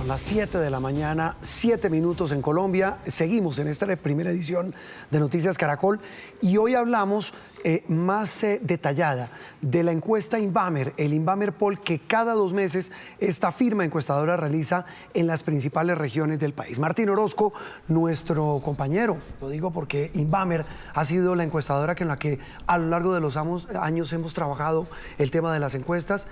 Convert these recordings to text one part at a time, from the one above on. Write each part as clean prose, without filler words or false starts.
las 7 de la mañana, 7 minutos en Colombia. Seguimos en esta primera edición de Noticias Caracol y hoy hablamos más detallada de la encuesta Invamer, el Invamer Poll que cada 2 meses esta firma encuestadora realiza en las principales regiones del país. Martín Orozco, nuestro compañero, lo digo porque Invamer ha sido la encuestadora con la que a lo largo de los años hemos trabajado el tema de las encuestas.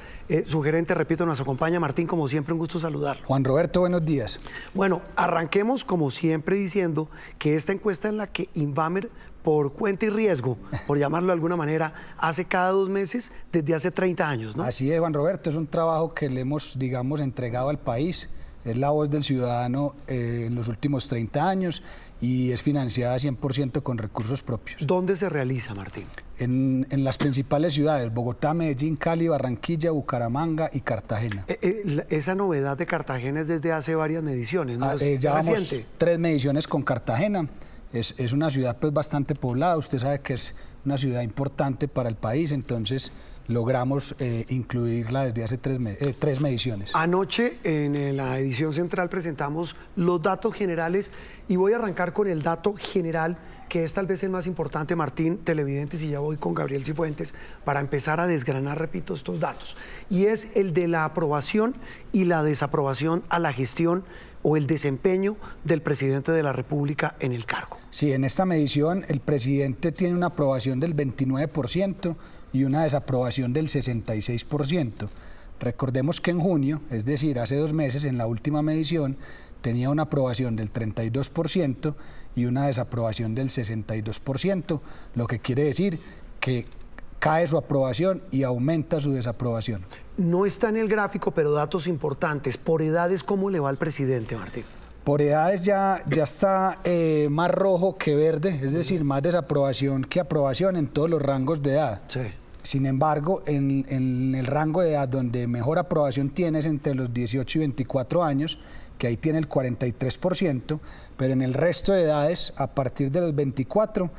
Su gerente, repito, nos acompaña. Martín, como siempre, un gusto saludarlo. Juan Roberto, buenos días. Bueno, arranquemos como siempre diciendo que esta encuesta en la que Invamer, por cuenta y riesgo, por llamarlo de alguna manera, hace cada 2 meses desde hace 30 años, ¿no? Así es, Juan Roberto, es un trabajo que le hemos, digamos, entregado al país. Es la voz del ciudadano en los últimos 30 años y es financiada 100% con recursos propios. ¿Dónde se realiza, Martín? En las principales ciudades, Bogotá, Medellín, Cali, Barranquilla, Bucaramanga y Cartagena. Esa novedad de Cartagena es desde hace varias mediciones, ¿no? Ya vamos reciente. 3 mediciones con Cartagena. Es una ciudad pues bastante poblada, usted sabe que es una ciudad importante para el país, entonces logramos incluirla desde hace 3 mediciones. Anoche en la edición central presentamos los datos generales y voy a arrancar con el dato general que es tal vez el más importante, Martín, televidentes, y ya voy con Gabriel Cifuentes para empezar a desgranar, repito, estos datos. Y es el de la aprobación y la desaprobación a la gestión o el desempeño del presidente de la República en el cargo. Sí, en esta medición el presidente tiene una aprobación del 29% y una desaprobación del 66%. Recordemos que en junio, es decir, hace 2 meses, en la última medición, tenía una aprobación del 32% y una desaprobación del 62%, lo que quiere decir que cae su aprobación y aumenta su desaprobación. No está en el gráfico, pero datos importantes. Por edades, ¿cómo le va al presidente, Martín? Por edades ya está más rojo que verde, es decir, más desaprobación que aprobación en todos los rangos de edad. Sí. Sin embargo, en el rango de edad donde mejor aprobación tiene es entre los 18 y 24 años, que ahí tiene el 43%, pero en el resto de edades, a partir de los 24,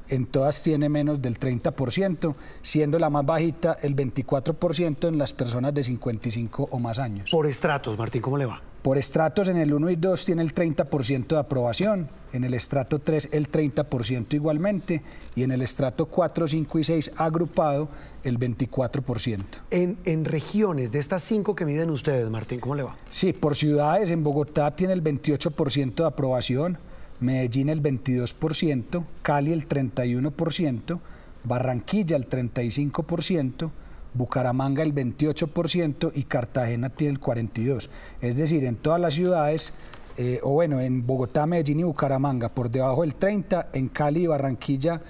en todas tiene menos del 30%, siendo la más bajita el 24% en las personas de 55 o más años. Por estratos, Martín, ¿cómo le va? Por estratos, en el 1 y 2 tiene el 30% de aprobación, en el estrato 3 el 30% igualmente, y en el estrato 4, 5 y 6 agrupado el 24%. En regiones, de estas 5 que miden ustedes, Martín, ¿cómo le va? Sí, por ciudades, en Bogotá tiene el 28% de aprobación, Medellín el 22%, Cali el 31%, Barranquilla el 35%, Bucaramanga el 28% y Cartagena tiene el 42%. Es decir, en todas las ciudades, en Bogotá, Medellín y Bucaramanga por debajo del 30%, en Cali y Barranquilla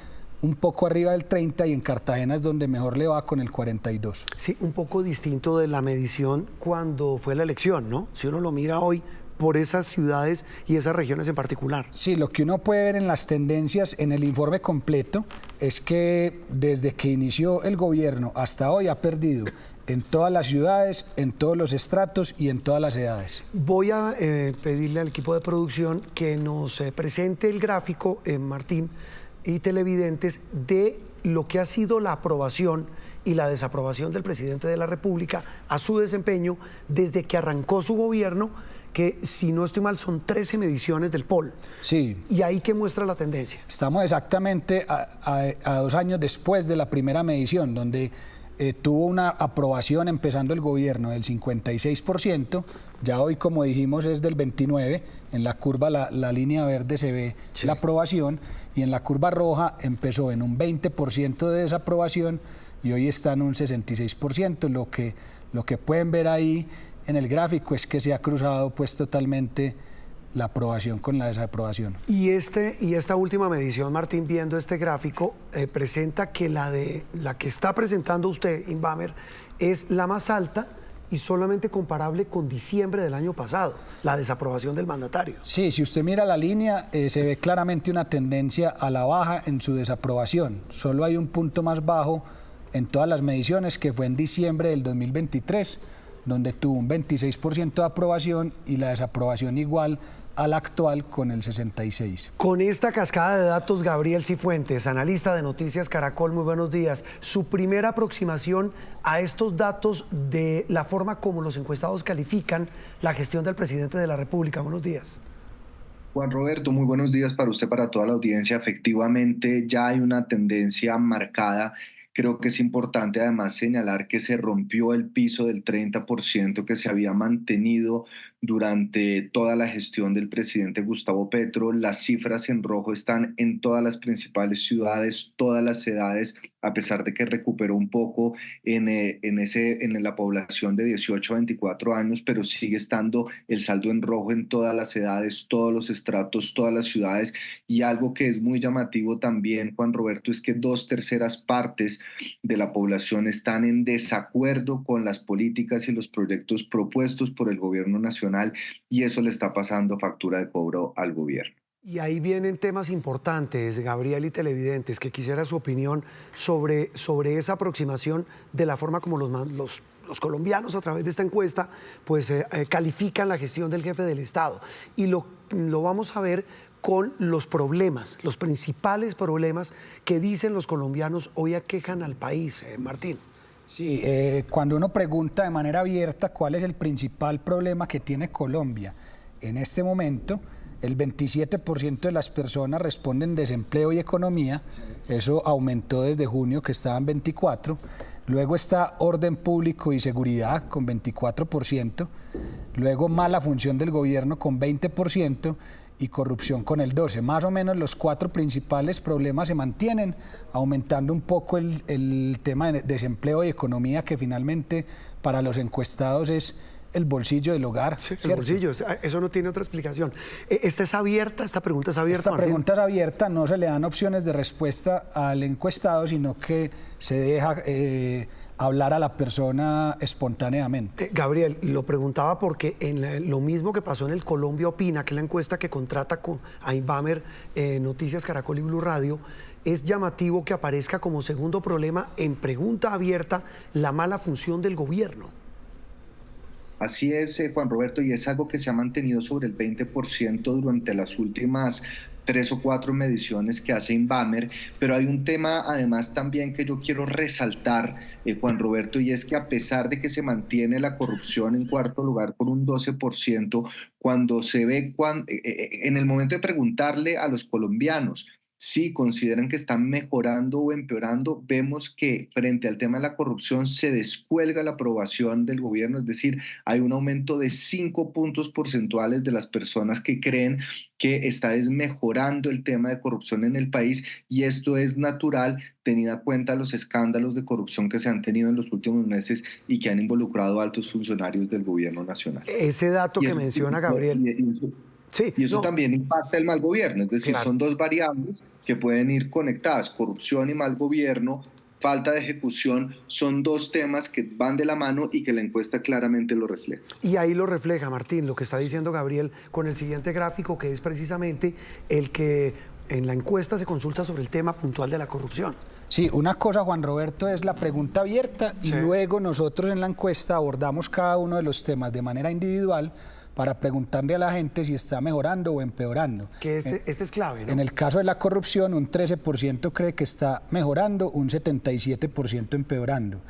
un poco arriba del 30% y en Cartagena es donde mejor le va con el 42%. Sí, un poco distinto de la medición cuando fue la elección, ¿no? Si uno lo mira hoy por esas ciudades y esas regiones en particular. Sí, lo que uno puede ver en las tendencias, en el informe completo, es que desde que inició el gobierno hasta hoy ha perdido en todas las ciudades, en todos los estratos y en todas las edades. Voy a pedirle al equipo de producción que nos presente el gráfico, Martín, y televidentes, de lo que ha sido la aprobación y la desaprobación del presidente de la República a su desempeño desde que arrancó su gobierno, que si no estoy mal son 13 mediciones del poll. Sí. ¿Y ahí qué muestra la tendencia? Estamos exactamente a 2 años después de la primera medición, donde tuvo una aprobación empezando el gobierno del 56%, ya hoy, como dijimos, es del 29%, en la curva, la línea verde se ve sí, la aprobación, y en la curva roja empezó en un 20% de desaprobación y hoy está en un 66%, lo que pueden ver ahí en el gráfico es que se ha cruzado pues totalmente la aprobación con la desaprobación. Y esta última medición, Martín, viendo este gráfico, presenta que la que está presentando usted, Invamer, es la más alta y solamente comparable con diciembre del año pasado, la desaprobación del mandatario. Sí, si usted mira la línea, se ve claramente una tendencia a la baja en su desaprobación. Solo hay un punto más bajo en todas las mediciones, que fue en diciembre del 2023, donde tuvo un 26% de aprobación y la desaprobación igual a la actual con el 66%. Con esta cascada de datos, Gabriel Cifuentes, analista de Noticias Caracol, muy buenos días. Su primera aproximación a estos datos de la forma como los encuestados califican la gestión del presidente de la República. Buenos días. Juan Roberto, muy buenos días para usted, para toda la audiencia. Efectivamente, ya hay una tendencia marcada. Creo que es importante además señalar que se rompió el piso del 30% que se había mantenido durante toda la gestión del presidente Gustavo Petro. Las cifras en rojo están en todas las principales ciudades, todas las edades, a pesar de que recuperó un poco en la población de 18 a 24 años, pero sigue estando el saldo en rojo en todas las edades, todos los estratos, todas las ciudades. Y algo que es muy llamativo también, Juan Roberto, es que 2/3 partes de la población están en desacuerdo con las políticas y los proyectos propuestos por el gobierno nacional, y eso le está pasando factura de cobro al gobierno. Y ahí vienen temas importantes, Gabriel y televidentes, que quisiera su opinión sobre esa aproximación de la forma como los colombianos a través de esta encuesta pues califican la gestión del jefe del Estado. Y lo vamos a ver con los problemas, los principales problemas que dicen los colombianos hoy aquejan al país, Martín. Sí, cuando uno pregunta de manera abierta cuál es el principal problema que tiene Colombia en este momento, el 27% de las personas responden desempleo y economía. Eso aumentó desde junio, que estaba en 24%. Luego está orden público y seguridad con 24%. Luego mala función del gobierno con 20%. Y corrupción con el 12%. Más o menos los 4 principales problemas se mantienen, aumentando un poco el tema de desempleo y economía, que finalmente para los encuestados es el bolsillo del hogar. Sí, el bolsillo, eso no tiene otra explicación. ¿Esta es abierta? ¿Esta pregunta es abierta, Esta Martín? pregunta es abierta, no se le dan opciones de respuesta al encuestado, sino que se deja hablar a la persona espontáneamente. Gabriel, lo preguntaba porque en lo mismo que pasó en el Colombia Opina, que es la encuesta que contrata a Inbamer, Noticias Caracol y Blue Radio, es llamativo que aparezca como segundo problema en pregunta abierta la mala función del gobierno. Así es, Juan Roberto, y es algo que se ha mantenido sobre el 20% durante las últimas 3 o 4 mediciones que hace Inbamer, pero hay un tema además también que yo quiero resaltar, Juan Roberto, y es que a pesar de que se mantiene la corrupción en cuarto lugar con un 12%, cuando se ve en el momento de preguntarle a los colombianos si consideran que están mejorando o empeorando, vemos que frente al tema de la corrupción se descuelga la aprobación del gobierno, es decir, hay un aumento de 5 puntos porcentuales de las personas que creen que está desmejorando el tema de corrupción en el país, y esto es natural tenida cuenta los escándalos de corrupción que se han tenido en los últimos meses y que han involucrado a altos funcionarios del gobierno nacional. Ese dato que menciona Gabriel. Y eso también impacta el mal gobierno, es decir, Claro. son 2 variables que pueden ir conectadas, corrupción y mal gobierno, falta de ejecución, son 2 temas que van de la mano y que la encuesta claramente lo refleja. Y ahí lo refleja, Martín, lo que está diciendo Gabriel con el siguiente gráfico, que es precisamente el que en la encuesta se consulta sobre el tema puntual de la corrupción. Sí, una cosa, Juan Roberto, es la pregunta abierta y luego nosotros en la encuesta abordamos cada uno de los temas de manera individual para preguntarle a la gente si está mejorando o empeorando. Que este es clave, ¿no? En el caso de la corrupción, un 13% cree que está mejorando, un 77% empeorando.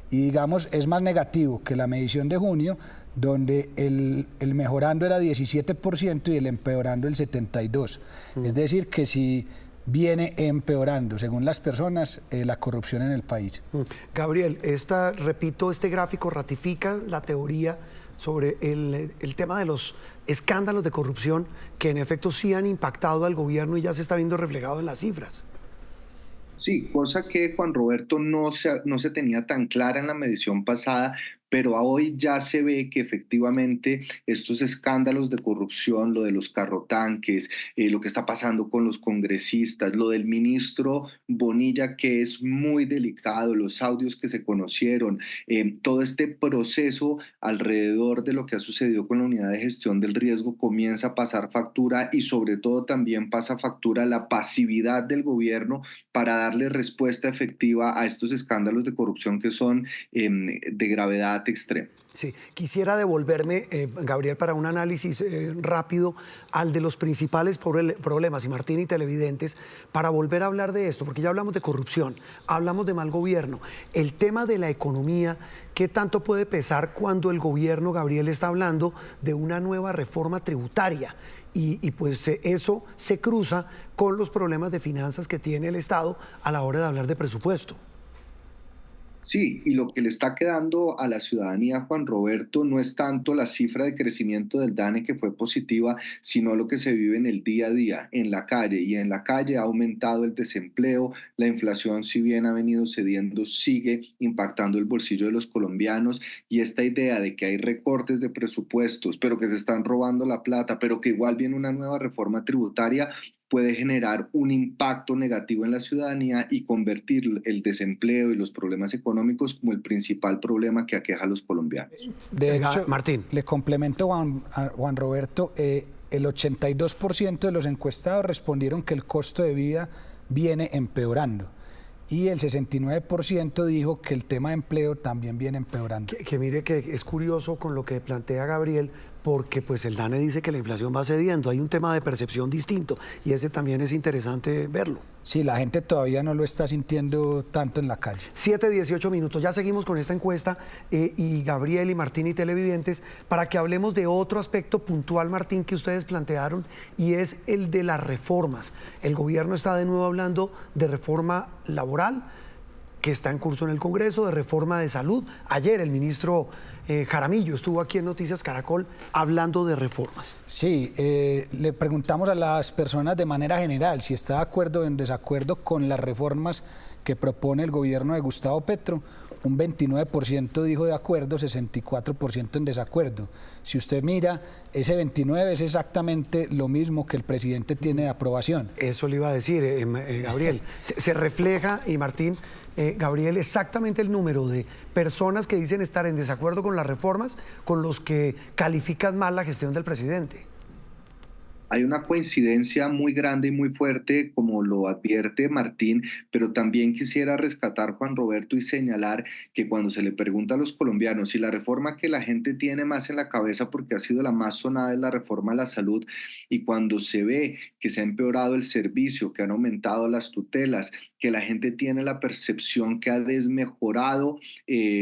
Y digamos, es más negativo que la medición de junio, donde el mejorando era 17% y el empeorando el 72%. Es decir, que si viene empeorando, según las personas, la corrupción en el país. Gabriel, repito, este gráfico ratifica la teoría sobre el tema de los escándalos de corrupción que en efecto sí han impactado al gobierno y ya se está viendo reflejado en las cifras. Sí, cosa que Juan Roberto no se tenía tan clara en la medición pasada, pero hoy ya se ve que efectivamente estos escándalos de corrupción, lo de los carrotanques, lo que está pasando con los congresistas, lo del ministro Bonilla, que es muy delicado, los audios que se conocieron, todo este proceso alrededor de lo que ha sucedido con la unidad de gestión del riesgo comienza a pasar factura, y sobre todo también pasa factura la pasividad del gobierno para darle respuesta efectiva a estos escándalos de corrupción que son de gravedad ansiedad extrema. Sí, quisiera devolverme, Gabriel, para un análisis rápido al de los principales problemas, y Martín y televidentes, para volver a hablar de esto, porque ya hablamos de corrupción, hablamos de mal gobierno. El tema de la economía, ¿qué tanto puede pesar cuando el gobierno, Gabriel, está hablando de una nueva reforma tributaria? Y pues eso se cruza con los problemas de finanzas que tiene el Estado a la hora de hablar de presupuesto. Sí, y lo que le está quedando a la ciudadanía, Juan Roberto, no es tanto la cifra de crecimiento del DANE que fue positiva, sino lo que se vive en el día a día, en la calle. Y en la calle ha aumentado el desempleo, la inflación, si bien ha venido cediendo, sigue impactando el bolsillo de los colombianos. Y esta idea de que hay recortes de presupuestos, pero que se están robando la plata, pero que igual viene una nueva reforma tributaria, puede generar un impacto negativo en la ciudadanía y convertir el desempleo y los problemas económicos como el principal problema que aqueja a los colombianos. De hecho, Martín. le complemento a Juan Roberto, el 82% de los encuestados respondieron que el costo de vida viene empeorando y el 69% dijo que el tema de empleo también viene empeorando. Que mire que es curioso con lo que plantea Gabriel, porque pues el DANE dice que la inflación va cediendo, hay un tema de percepción distinto y ese también es interesante verlo. Sí, la gente todavía no lo está sintiendo tanto en la calle. 7:18 minutos, ya seguimos con esta encuesta y Gabriel y Martín y televidentes, para que hablemos de otro aspecto puntual, Martín, que ustedes plantearon, y es el de las reformas. El gobierno está de nuevo hablando de reforma laboral, que está en curso en el Congreso, de reforma de salud. Ayer el ministro Jaramillo estuvo aquí en Noticias Caracol hablando de reformas. Sí, le preguntamos a las personas de manera general si está de acuerdo o en desacuerdo con las reformas que propone el gobierno de Gustavo Petro. Un 29% dijo de acuerdo, 64% en desacuerdo. Si usted mira, ese 29 es exactamente lo mismo que el presidente tiene de aprobación. Eso le iba a decir, Gabriel. Se refleja, y Martín, Gabriel, exactamente el número de personas que dicen estar en desacuerdo con las reformas con los que califican mal la gestión del presidente. Hay una coincidencia muy grande y muy fuerte, como lo advierte Martín, pero también quisiera rescatar, Juan Roberto, y señalar que cuando se le pregunta a los colombianos si la reforma que la gente tiene más en la cabeza, porque ha sido la más sonada, es la reforma a la salud, y cuando se ve que se ha empeorado el servicio, que han aumentado las tutelas, que la gente tiene la percepción que ha desmejorado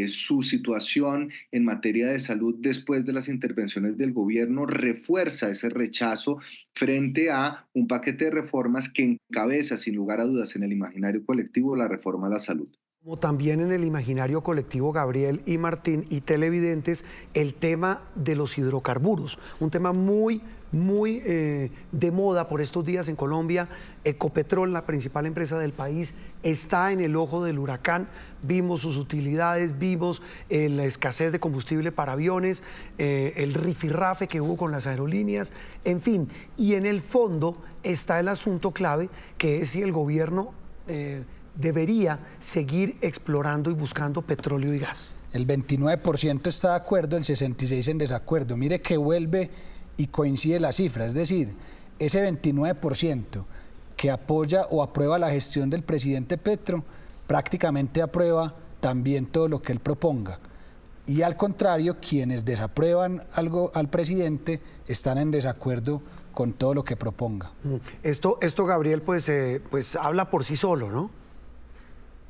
su situación en materia de salud después de las intervenciones del gobierno, refuerza ese rechazo frente a un paquete de reformas que encabeza, sin lugar a dudas, en el imaginario colectivo la reforma a la salud. Como también en el imaginario colectivo, Gabriel y Martín y televidentes, el tema de los hidrocarburos, un tema muy de moda por estos días en Colombia. Ecopetrol, la principal empresa del país, está en el ojo del huracán. Vimos sus utilidades, vimos la escasez de combustible para aviones, el rifirrafe que hubo con las aerolíneas, en fin. Y en el fondo está el asunto clave, que es si el gobierno debería seguir explorando y buscando petróleo y gas. El 29% está de acuerdo, el 66% en desacuerdo. Mire que vuelve y coincide la cifra, es decir, ese 29% que apoya o aprueba la gestión del presidente Petro, prácticamente aprueba también todo lo que él proponga. Y al contrario, quienes desaprueban algo al presidente están en desacuerdo con todo lo que proponga. Esto Gabriel, pues habla por sí solo, ¿no?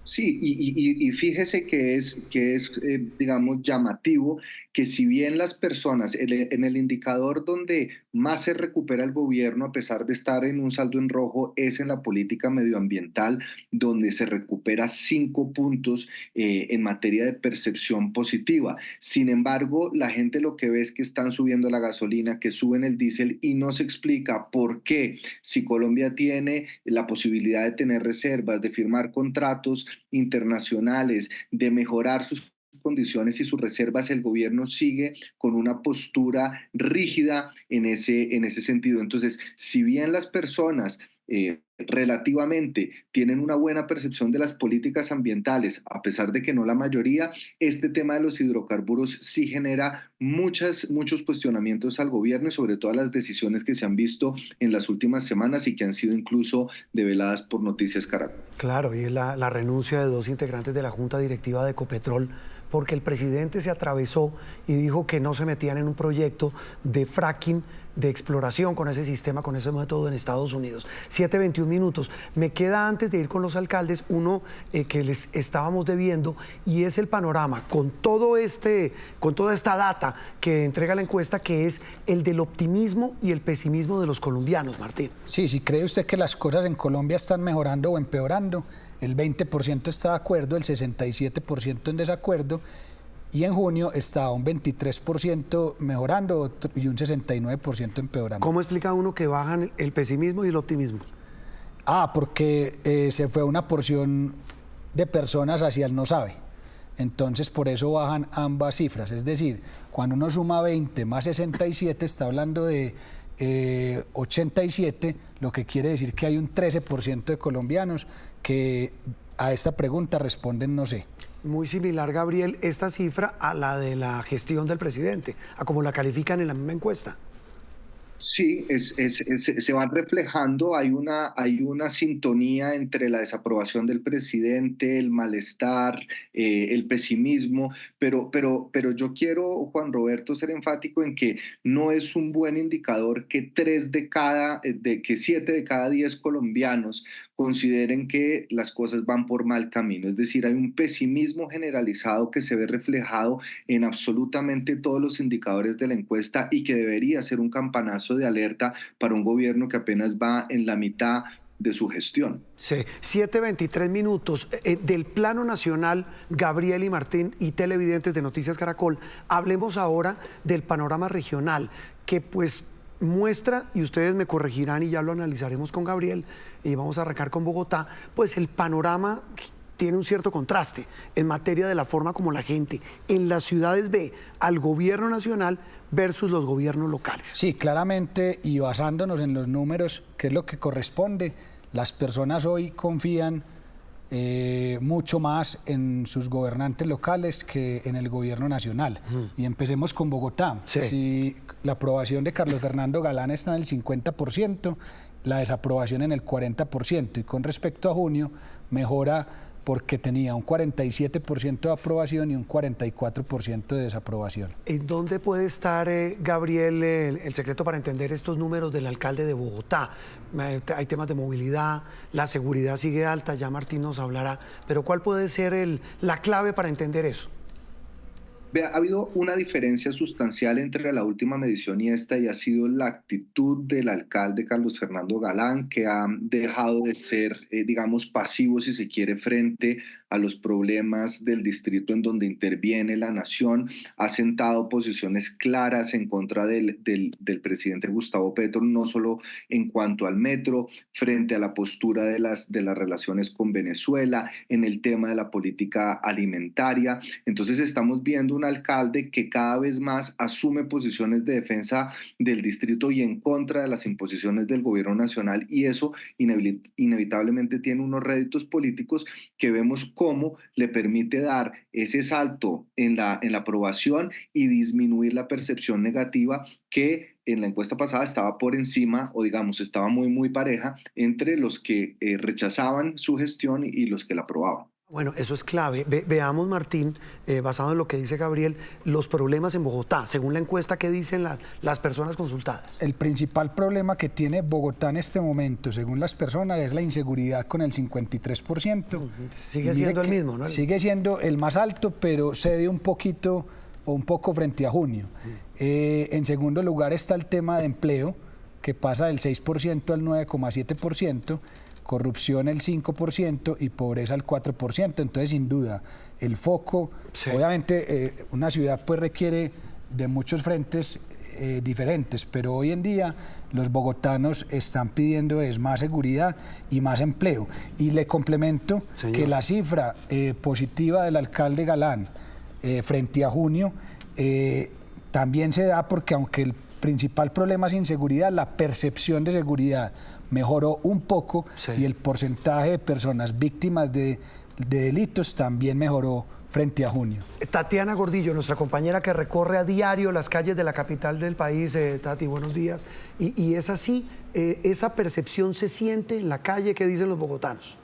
Sí, y fíjese que es digamos, llamativo que si bien las personas, en el indicador donde más se recupera el gobierno, a pesar de estar en un saldo en rojo, es en la política medioambiental, donde se recupera 5 puntos en materia de percepción positiva. Sin embargo, la gente lo que ve es que están subiendo la gasolina, que suben el diésel, y no se explica por qué, si Colombia tiene la posibilidad de tener reservas, de firmar contratos internacionales, de mejorar sus condiciones y sus reservas, el gobierno sigue con una postura rígida en ese sentido. Entonces, si bien las personas relativamente tienen una buena percepción de las políticas ambientales, a pesar de que no la mayoría, este tema de los hidrocarburos sí genera muchos cuestionamientos al gobierno y sobre todo a las decisiones que se han visto en las últimas semanas y que han sido incluso develadas por Noticias Caracol. Claro, y es la renuncia de 2 integrantes de la Junta Directiva de Ecopetrol, porque el presidente se atravesó y dijo que no se metían en un proyecto de fracking, de exploración con ese sistema, con ese método en Estados Unidos. 7:21 minutos. Me queda, antes de ir con los alcaldes, uno que les estábamos debiendo, y es el panorama con toda esta data que entrega la encuesta, que es el del optimismo y el pesimismo de los colombianos, Martín. Sí, si cree usted que las cosas en Colombia están mejorando o empeorando, el 20% está de acuerdo, el 67% en desacuerdo, y en junio está un 23% mejorando y un 69% empeorando. ¿Cómo explica uno que bajan el pesimismo y el optimismo? Porque se fue una porción de personas hacia el no sabe. Entonces, por eso bajan ambas cifras. Es decir, cuando uno suma 20 más 67, está hablando de 87, lo que quiere decir que hay un 13% de colombianos que a esta pregunta responden no sé. Muy similar, Gabriel, esta cifra a la de la gestión del presidente, a como la califican en la misma encuesta. Sí, se van reflejando, hay una sintonía entre la desaprobación del presidente, el malestar, el pesimismo, pero yo quiero, Juan Roberto, ser enfático en que no es un buen indicador que 7 de cada 10 colombianos consideren que las cosas van por mal camino. Es decir, hay un pesimismo generalizado que se ve reflejado en absolutamente todos los indicadores de la encuesta y que debería ser un campanazo de alerta para un gobierno que apenas va en la mitad de su gestión. Sí, 7:23 minutos. Del plano nacional, Gabriel y Martín y televidentes de Noticias Caracol, hablemos ahora del panorama regional, que pues muestra, y ustedes me corregirán y ya lo analizaremos con Gabriel, y vamos a arrancar con Bogotá, pues el panorama tiene un cierto contraste en materia de la forma como la gente en las ciudades ve al gobierno nacional versus los gobiernos locales. Sí, claramente, y basándonos en los números, que es lo que corresponde, las personas hoy confían mucho más en sus gobernantes locales que en el gobierno nacional. Y empecemos con Bogotá. Sí. Si la aprobación de Carlos Fernando Galán está en el 50%, la desaprobación en el 40%, y con respecto a junio mejora porque tenía un 47% de aprobación y un 44% de desaprobación. ¿En dónde puede estar, Gabriel, el secreto para entender estos números del alcalde de Bogotá? Hay temas de movilidad, la seguridad sigue alta, ya Martín nos hablará, pero ¿cuál puede ser la clave para entender eso? Vea, ha habido una diferencia sustancial entre la última medición y esta, y ha sido la actitud del alcalde Carlos Fernando Galán, que ha dejado de ser, digamos, pasivo, si se quiere, frente a los problemas del distrito en donde interviene la nación. Ha sentado posiciones claras en contra del presidente Gustavo Petro, no solo en cuanto al metro, frente a la postura de las relaciones con Venezuela, en el tema de la política alimentaria. Entonces estamos viendo un alcalde que cada vez más asume posiciones de defensa del distrito y en contra de las imposiciones del gobierno nacional, y eso inevitablemente tiene unos réditos políticos que vemos cómo le permite dar ese salto en la aprobación y disminuir la percepción negativa que en la encuesta pasada estaba por encima, o digamos estaba muy pareja entre los que rechazaban su gestión y los que la aprobaban. Bueno, eso es clave. Veamos, Martín, basado en lo que dice Gabriel, los problemas en Bogotá, según la encuesta, ¿qué dicen las personas consultadas? El principal problema que tiene Bogotá en este momento, según las personas, es la inseguridad con el 53%. Sigue siendo el mismo, ¿no? Sigue siendo el más alto, pero cede un poquito o un poco frente a junio. En segundo lugar está el tema de empleo, que pasa del 6% al 9,7%. Corrupción el 5% y pobreza el 4%. Entonces, sin duda, el foco, sí. Obviamente, una ciudad pues requiere de muchos frentes diferentes, pero hoy en día los bogotanos están pidiendo más seguridad y más empleo. Y le complemento, señor, que la cifra positiva del alcalde Galán frente a junio también se da porque aunque principal problema es inseguridad, la percepción de seguridad mejoró un poco, sí, y el porcentaje de personas víctimas de delitos también mejoró frente a junio. Tatiana Gordillo, nuestra compañera que recorre a diario las calles de la capital del país. Tati, buenos días. Y es así, esa percepción se siente en la calle. ¿Qué dicen los bogotanos?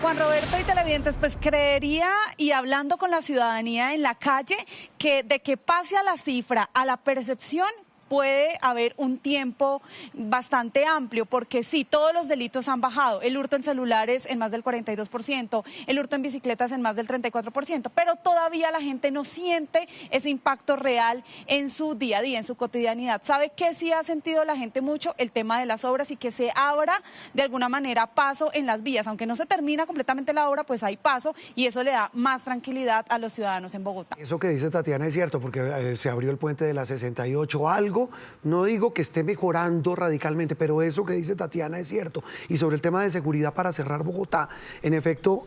Juan Roberto y televidentes, pues creería, y hablando con la ciudadanía en la calle, que de que pase a la cifra, a la percepción, puede haber un tiempo bastante amplio, porque sí, todos los delitos han bajado, el hurto en celulares en más del 42%, el hurto en bicicletas en más del 34%, pero todavía la gente no siente ese impacto real en su día a día, en su cotidianidad. ¿Sabe qué sí ha sentido la gente mucho? El tema de las obras, y que se abra de alguna manera paso en las vías, aunque no se termina completamente la obra, pues hay paso, y eso le da más tranquilidad a los ciudadanos en Bogotá. Eso que dice Tatiana es cierto, porque se abrió el puente de la 68, algo, no digo que esté mejorando radicalmente, pero eso que dice Tatiana es cierto. Y sobre el tema de seguridad, para cerrar Bogotá, en efecto,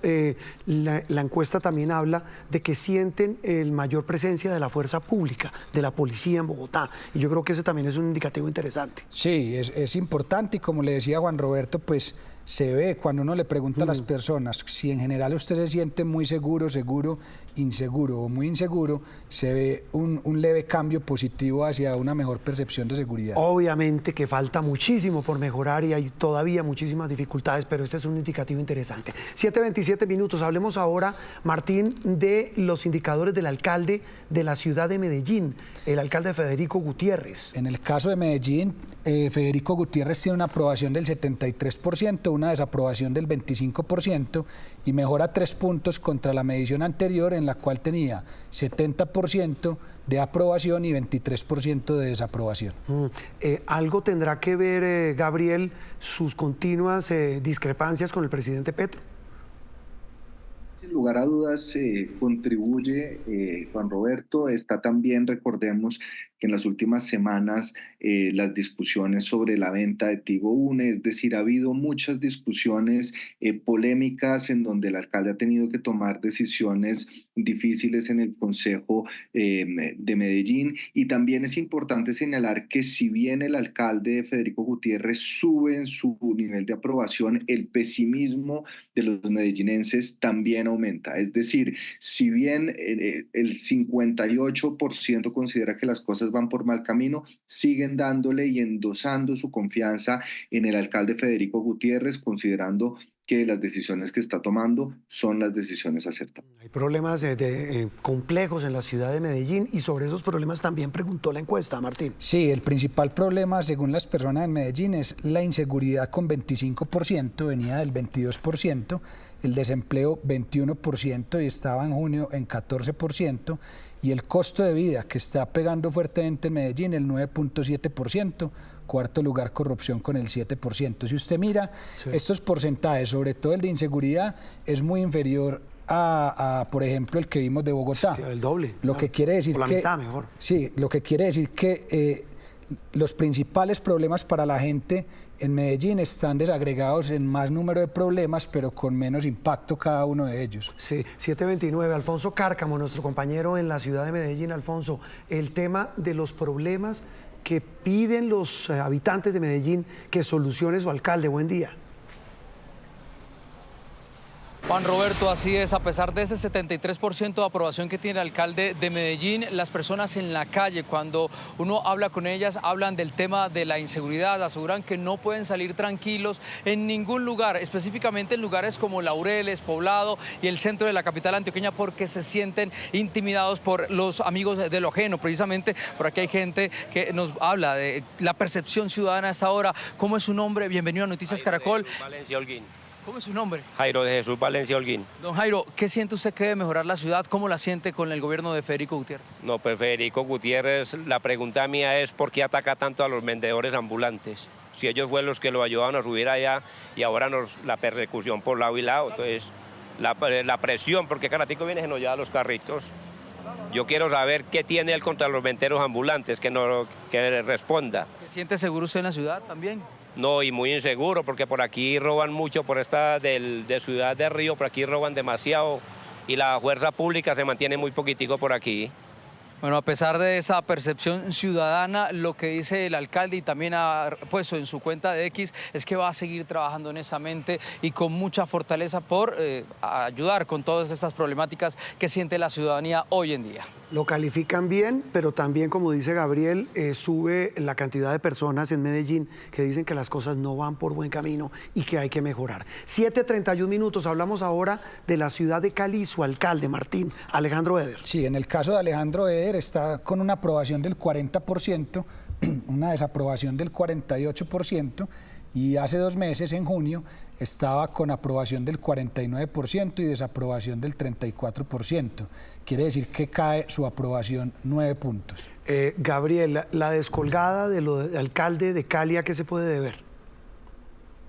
la encuesta también habla de que sienten el mayor presencia de la fuerza pública, de la policía en Bogotá, y yo creo que ese también es un indicativo interesante. Sí, es importante, y como le decía Juan Roberto, pues se ve cuando uno le pregunta a las personas si en general usted se siente muy seguro, seguro, inseguro o muy inseguro, se ve un leve cambio positivo hacia una mejor percepción de seguridad. Obviamente que falta muchísimo por mejorar y hay todavía muchísimas dificultades, pero este es un indicativo interesante. 7:27 minutos. Hablemos ahora, Martín, de los indicadores del alcalde de la ciudad de Medellín, el alcalde Federico Gutiérrez. En el caso de Medellín, Federico Gutiérrez tiene una aprobación del 73%, una desaprobación del 25%, y mejora 3 puntos contra la medición anterior, en la cual tenía 70% de aprobación y 23% de desaprobación. ¿Algo tendrá que ver, Gabriel, sus continuas discrepancias con el presidente Petro? Sin lugar a dudas contribuye, Juan Roberto. Está también, recordemos que en las últimas semanas las discusiones sobre la venta de Tigo Une, es decir, ha habido muchas discusiones polémicas en donde el alcalde ha tenido que tomar decisiones difíciles en el Consejo de Medellín. Y también es importante señalar que si bien el alcalde Federico Gutiérrez sube en su nivel de aprobación, el pesimismo de los medellinenses también aumenta. Es decir, si bien el 58% considera que las cosas van por mal camino, siguen dándole y endosando su confianza en el alcalde Federico Gutiérrez, considerando que las decisiones que está tomando son las decisiones acertadas. Hay problemas complejos en la ciudad de Medellín, y sobre esos problemas también preguntó la encuesta, Martín. Sí, el principal problema, según las personas en Medellín, es la inseguridad con 25%, venía del 22%, el desempleo 21% y estaba en junio en 14%, y el costo de vida, que está pegando fuertemente en Medellín, el 9.7%, cuarto lugar corrupción con el 7%. Si usted mira estos porcentajes, sobre todo el de inseguridad, es muy inferior a por ejemplo, el que vimos de Bogotá. Sí, el doble. Lo que quiere decir por la que, mitad mejor. Sí, lo que quiere decir que los principales problemas para la gente en Medellín están desagregados en más número de problemas, pero con menos impacto cada uno de ellos. Sí, 7:29. Alfonso Cárcamo, nuestro compañero en la ciudad de Medellín. Alfonso, el tema de los problemas que piden los habitantes de Medellín que solucione su alcalde. Buen día. Juan Roberto, así es, a pesar de ese 73% de aprobación que tiene el alcalde de Medellín, las personas en la calle, cuando uno habla con ellas, hablan del tema de la inseguridad, aseguran que no pueden salir tranquilos en ningún lugar, específicamente en lugares como Laureles, Poblado y el centro de la capital antioqueña, porque se sienten intimidados por los amigos de lo ajeno. Precisamente por aquí hay gente que nos habla de la percepción ciudadana a esta hora. ¿Cómo es su nombre? Bienvenido a Noticias Caracol. Valencia Holguín. ¿Cómo es su nombre? Jairo de Jesús Valencia Holguín. Don Jairo, ¿qué siente usted que debe mejorar la ciudad? ¿Cómo la siente con el gobierno de Federico Gutiérrez? No, pues Federico Gutiérrez, la pregunta mía es ¿por qué ataca tanto a los vendedores ambulantes? Si ellos fueron los que lo ayudaban a subir allá y ahora la persecución por lado y lado. Entonces, la presión, porque cada ratico viene a los carritos. Yo quiero saber qué tiene él contra los venderos ambulantes, que responda. ¿Se siente seguro usted en la ciudad también? No, y muy inseguro, porque por aquí roban mucho, por esta de Ciudad de Río, por aquí roban demasiado, y la fuerza pública se mantiene muy poquitico por aquí. Bueno, a pesar de esa percepción ciudadana, lo que dice el alcalde y también ha puesto en su cuenta de X es que va a seguir trabajando honestamente y con mucha fortaleza por ayudar con todas estas problemáticas que siente la ciudadanía hoy en día. Lo califican bien, pero también, como dice Gabriel, sube la cantidad de personas en Medellín que dicen que las cosas no van por buen camino y que hay que mejorar. 7:31 minutos, hablamos ahora de la ciudad de Cali y su alcalde, Martín, Alejandro Eder. Sí, en el caso de Alejandro Eder está con una aprobación del 40%, una desaprobación del 48%, y hace 2 meses, en junio, estaba con aprobación del 49% y desaprobación del 34%. Quiere decir que cae su aprobación 9 puntos. Gabriel, la descolgada del alcalde de Cali, ¿a qué se puede deber?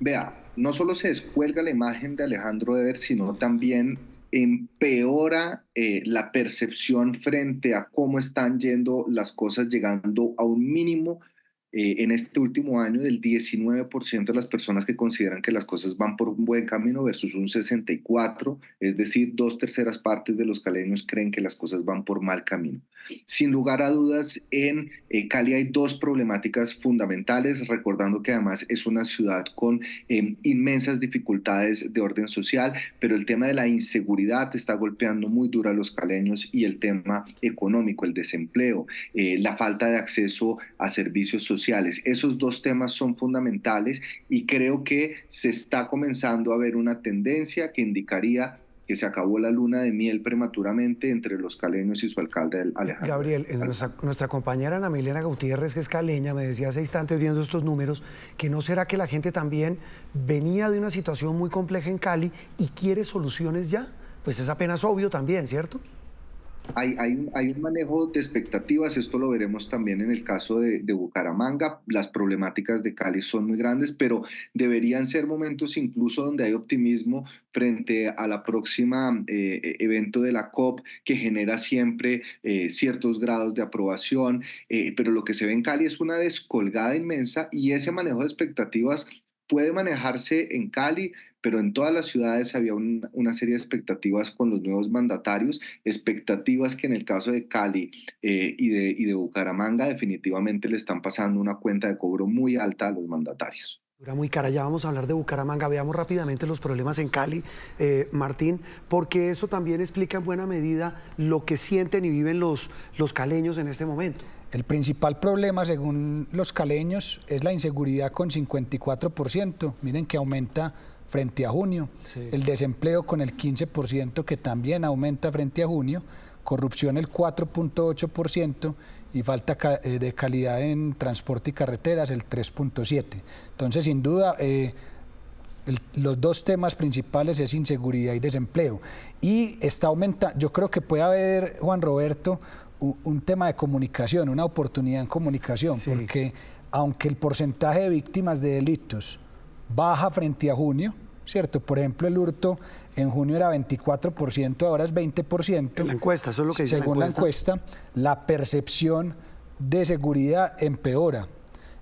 Vea, no solo se descuelga la imagen de Alejandro Eder, sino también empeora la percepción frente a cómo están yendo las cosas, llegando a un mínimo en este último año del 19% de las personas que consideran que las cosas van por un buen camino versus un 64%, es decir, 2/3 partes de los caleños creen que las cosas van por mal camino. Sin lugar a dudas, en Cali hay 2 problemáticas fundamentales, recordando que además es una ciudad con inmensas dificultades de orden social, pero el tema de la inseguridad está golpeando muy duro a los caleños y el tema económico, el desempleo, la falta de acceso a servicios sociales. Esos 2 temas son fundamentales y creo que se está comenzando a ver una tendencia que indicaría que se acabó la luna de miel prematuramente entre los caleños y su alcalde Alejandro. Gabriel, nuestra compañera Ana Milena Gutiérrez, que es caleña, me decía hace instantes viendo estos números, que no será que la gente también venía de una situación muy compleja en Cali y quiere soluciones ya. Pues es apenas obvio también, ¿cierto? Hay un manejo de expectativas, esto lo veremos también en el caso de Bucaramanga. Las problemáticas de Cali son muy grandes, pero deberían ser momentos incluso donde hay optimismo frente a la próxima evento de la COP, que genera siempre ciertos grados de aprobación, pero lo que se ve en Cali es una descolgada inmensa y ese manejo de expectativas puede manejarse en Cali, pero en todas las ciudades había una serie de expectativas con los nuevos mandatarios, expectativas que en el caso de Cali y de Bucaramanga definitivamente le están pasando una cuenta de cobro muy alta a los mandatarios. Era muy cara, ya vamos a hablar de Bucaramanga. Veamos rápidamente los problemas en Cali, Martín, porque eso también explica en buena medida lo que sienten y viven los caleños en este momento. El principal problema, según los caleños, es la inseguridad con 54%. Miren que aumenta frente a junio. Sí. El desempleo con el 15%, que también aumenta frente a junio. Corrupción el 4.8% y falta de calidad en transporte y carreteras el 3.7%. Entonces, sin duda, los 2 temas principales es inseguridad y desempleo. Y está aumentando, yo creo que puede haber, Juan Roberto, un tema de comunicación, una oportunidad en comunicación, sí. Porque aunque el porcentaje de víctimas de delitos baja frente a junio, ¿cierto? Por ejemplo, el hurto en junio era 24%, ahora es 20%. En la encuesta, eso es lo que dice según la encuesta, la percepción de seguridad empeora.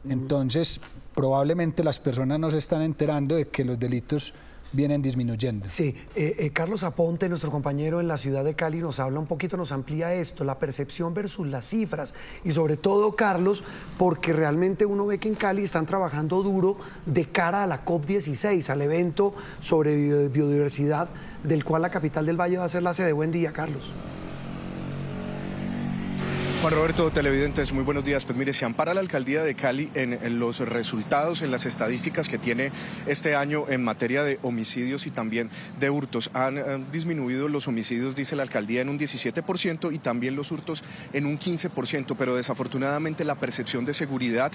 Entonces, probablemente las personas no se están enterando de que los delitos vienen disminuyendo. Sí, Carlos Aponte, nuestro compañero en la ciudad de Cali, nos habla un poquito, nos amplía esto, la percepción versus las cifras, y sobre todo, Carlos, porque realmente uno ve que en Cali están trabajando duro de cara a la COP16, al evento sobre biodiversidad, del cual la capital del Valle va a ser la sede. Buen día, Carlos. Juan Roberto, televidentes, muy buenos días. Pues mire, se ampara la alcaldía de Cali en los resultados, en las estadísticas que tiene este año en materia de homicidios y también de hurtos. Han disminuido los homicidios, dice la alcaldía, en un 17% y también los hurtos en un 15%, pero desafortunadamente la percepción de seguridad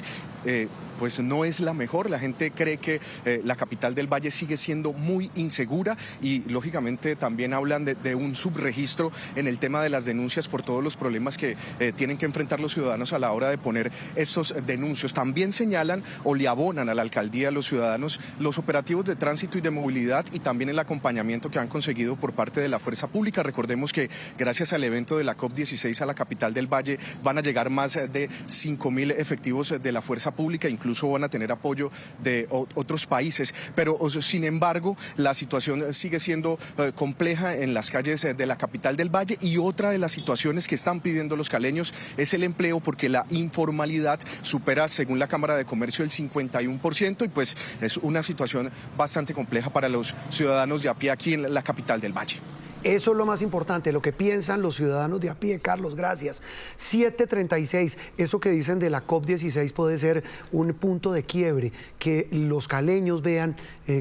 pues no es la mejor. La gente cree que la capital del Valle sigue siendo muy insegura y lógicamente también hablan de un subregistro en el tema de las denuncias por todos los problemas que tienen que enfrentar los ciudadanos a la hora de poner estos denuncios. También señalan o le abonan a la alcaldía, a los ciudadanos, los operativos de tránsito y de movilidad y también el acompañamiento que han conseguido por parte de la fuerza pública. Recordemos que gracias al evento de la COP16 a la capital del Valle van a llegar más de 5.000 efectivos de la fuerza pública, incluso van a tener apoyo de otros países. Pero sin embargo, la situación sigue siendo compleja en las calles de la capital del Valle y otra de las situaciones que están pidiendo los caleños años es el empleo, porque la informalidad supera, según la Cámara de Comercio, el 51%, y pues es una situación bastante compleja para los ciudadanos de a pie aquí en la capital del Valle. Eso es lo más importante, lo que piensan los ciudadanos de a pie. Carlos, gracias. 7:36, eso que dicen de la COP16 puede ser un punto de quiebre, que los caleños vean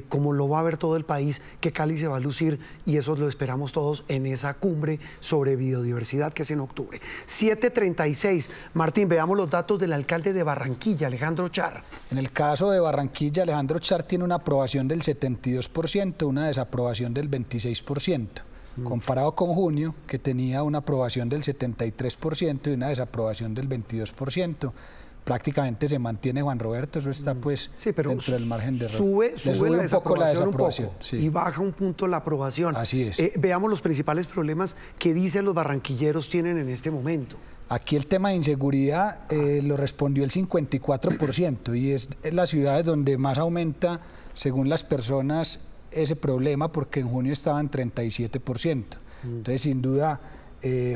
como lo va a ver todo el país, que Cali se va a lucir, y eso lo esperamos todos en esa cumbre sobre biodiversidad que es en octubre. 7:36, Martín, veamos los datos del alcalde de Barranquilla, Alejandro Char. En el caso de Barranquilla, Alejandro Char tiene una aprobación del 72%, una desaprobación del 26%. Comparado con junio, que tenía una aprobación del 73% y una desaprobación del 22%, prácticamente se mantiene, Juan Roberto, eso está pues sí, pero dentro del margen de error. Sube un poco la desaprobación sí, y baja un punto la aprobación. Así es. Veamos los principales problemas que dicen los barranquilleros tienen en este momento. Aquí el tema de inseguridad lo respondió el 54%, y es en las ciudades donde más aumenta, según las personas, ese problema, porque en junio estaba en 37%. Entonces, sin duda,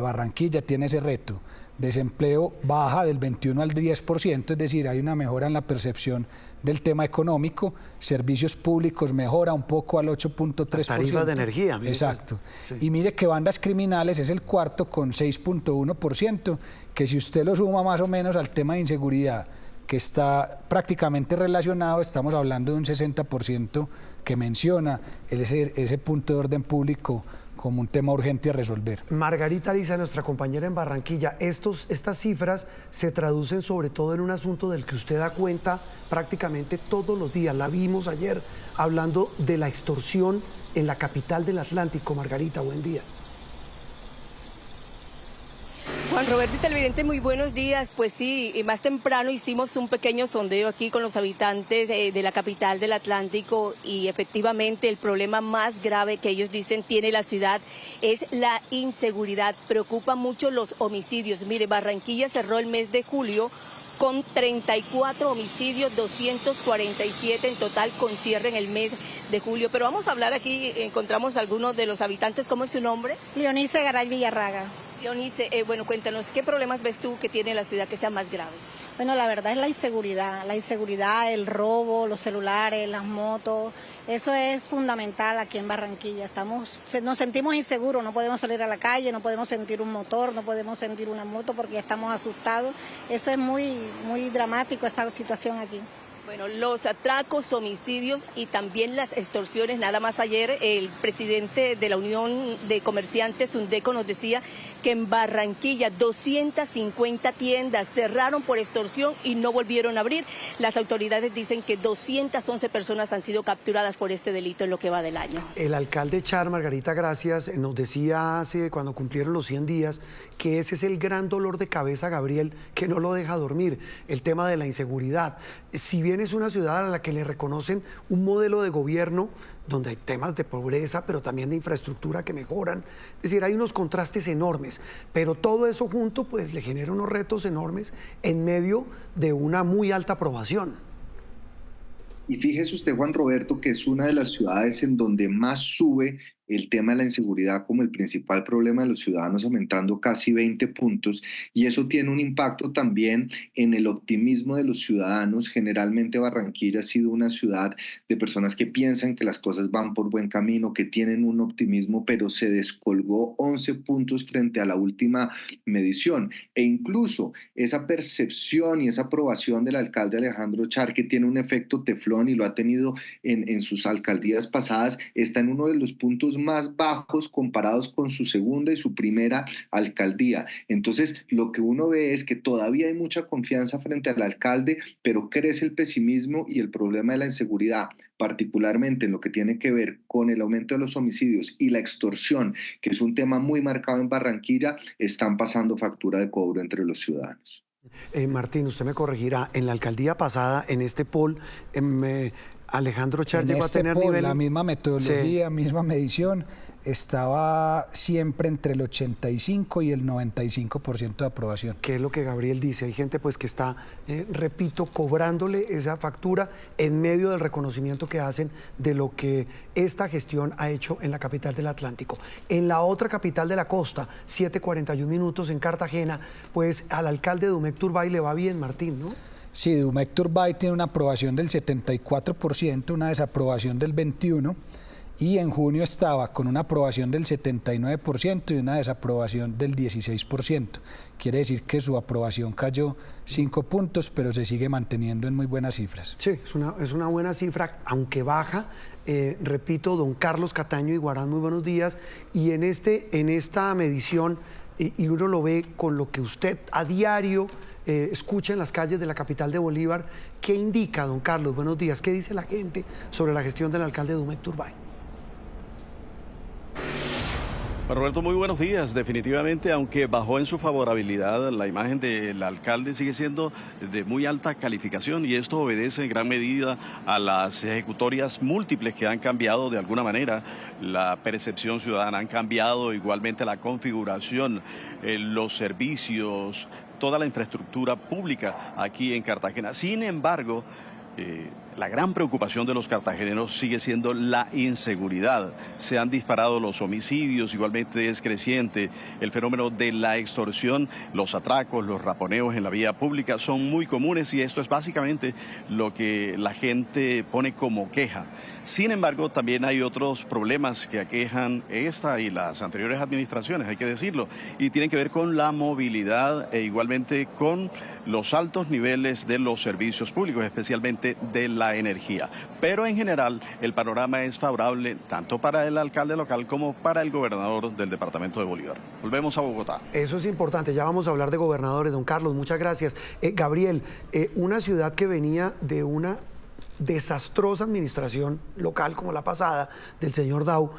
Barranquilla tiene ese reto. Desempleo baja del 21 al 10%, es decir, hay una mejora en la percepción del tema económico. Servicios públicos mejora un poco al 8.3%. Las tarifas de energía. Exacto. Sí. Y mire que bandas criminales es el cuarto con 6.1%, que si usted lo suma más o menos al tema de inseguridad, que está prácticamente relacionado, estamos hablando de un 60% que menciona ese punto de orden público como un tema urgente a resolver. Margarita Ariza, nuestra compañera en Barranquilla, estas cifras se traducen sobre todo en un asunto del que usted da cuenta prácticamente todos los días. La vimos ayer hablando de la extorsión en la capital del Atlántico. Margarita, buen día. Juan Roberto y televidente, muy buenos días. Pues sí, más temprano hicimos un pequeño sondeo aquí con los habitantes de la capital del Atlántico, y efectivamente el problema más grave que ellos dicen tiene la ciudad es la inseguridad. Preocupa mucho los homicidios. Mire, Barranquilla cerró el mes de julio con 34 homicidios, 247 en total con cierre en el mes de julio. Pero vamos a hablar aquí, encontramos a algunos de los habitantes. ¿Cómo es su nombre? Leonice Garay Villarraga. Leonice, bueno, cuéntanos, ¿qué problemas ves tú que tiene la ciudad que sea más grave? Bueno, la verdad es la inseguridad, el robo, los celulares, las motos. Eso es fundamental aquí en Barranquilla. Nos sentimos inseguros, no podemos salir a la calle, no podemos sentir un motor, no podemos sentir una moto porque estamos asustados. Eso es muy dramático, esa situación aquí. Bueno, los atracos, homicidios y también las extorsiones. Nada más ayer el presidente de la Unión de Comerciantes, Undeco, nos decía que en Barranquilla 250 tiendas cerraron por extorsión y no volvieron a abrir. Las autoridades dicen que 211 personas han sido capturadas por este delito en lo que va del año. El alcalde Char, Margarita, gracias, nos decía cuando cumplieron los 100 días que ese es el gran dolor de cabeza, Gabriel, que no lo deja dormir, el tema de la inseguridad. Si bien es una ciudad a la que le reconocen un modelo de gobierno donde hay temas de pobreza, pero también de infraestructura que mejoran, es decir, hay unos contrastes enormes, pero todo eso junto pues le genera unos retos enormes en medio de una muy alta aprobación. Y fíjese usted, Juan Roberto, que es una de las ciudades en donde más sube el tema de la inseguridad como el principal problema de los ciudadanos, aumentando casi 20 puntos, y eso tiene un impacto también en el optimismo de los ciudadanos. Generalmente Barranquilla ha sido una ciudad de personas que piensan que las cosas van por buen camino, que tienen un optimismo, pero se descolgó 11 puntos frente a la última medición, e incluso esa percepción y esa aprobación del alcalde Alejandro Char, que tiene un efecto teflón y lo ha tenido en sus alcaldías pasadas, está en uno de los puntos más bajos comparados con su segunda y su primera alcaldía. Entonces, lo que uno ve es que todavía hay mucha confianza frente al alcalde, pero crece el pesimismo y el problema de la inseguridad, particularmente en lo que tiene que ver con el aumento de los homicidios y la extorsión, que es un tema muy marcado en Barranquilla, están pasando factura de cobro entre los ciudadanos. Martín, usted me corregirá, en la alcaldía pasada, en este poll, Alejandro Char En llegó a tener nivel... La misma metodología, Sí. misma medición, estaba siempre entre el 85 y el 95% de aprobación. Que es lo que Gabriel dice, hay gente pues que está, repito, cobrándole esa factura en medio del reconocimiento que hacen de lo que esta gestión ha hecho en la capital del Atlántico. En la otra capital de la costa, 7:41 minutos en Cartagena, pues al alcalde Domecq Turbay le va bien, Martín, ¿no? Sí, Domecq Turbay tiene una aprobación del 74%, una desaprobación del 21%, y en junio estaba con una aprobación del 79% y una desaprobación del 16%. Quiere decir que su aprobación cayó 5 puntos, pero se sigue manteniendo en muy buenas cifras. Sí, es una buena cifra, aunque baja. Repito, don Carlos Cataño Iguarán, muy buenos días. Y en esta medición, y uno lo ve con lo que usted a diario escucha en las calles de la capital de Bolívar, ¿qué indica, don Carlos? Buenos días. ¿Qué dice la gente sobre la gestión del alcalde Domecq Turbay? Roberto, muy buenos días. Definitivamente, aunque bajó en su favorabilidad, la imagen del alcalde sigue siendo de muy alta calificación, y esto obedece en gran medida a las ejecutorias múltiples que han cambiado de alguna manera la percepción ciudadana, han cambiado igualmente la configuración, los servicios, toda la infraestructura pública aquí en Cartagena. Sin embargo, la gran preocupación de los cartageneros sigue siendo la inseguridad. Se han disparado los homicidios, igualmente es creciente el fenómeno de la extorsión, los atracos, los raponeos en la vía pública son muy comunes, y esto es básicamente lo que la gente pone como queja. Sin embargo, también hay otros problemas que aquejan esta y las anteriores administraciones, hay que decirlo, y tienen que ver con la movilidad e igualmente con los altos niveles de los servicios públicos, especialmente de la energía. Pero en general el panorama es favorable tanto para el alcalde local como para el gobernador del departamento de Bolívar. Volvemos a Bogotá. Eso es importante, ya vamos a hablar de gobernadores. Don Carlos, muchas gracias. Gabriel, una ciudad que venía de una desastrosa administración local como la pasada del señor Dau,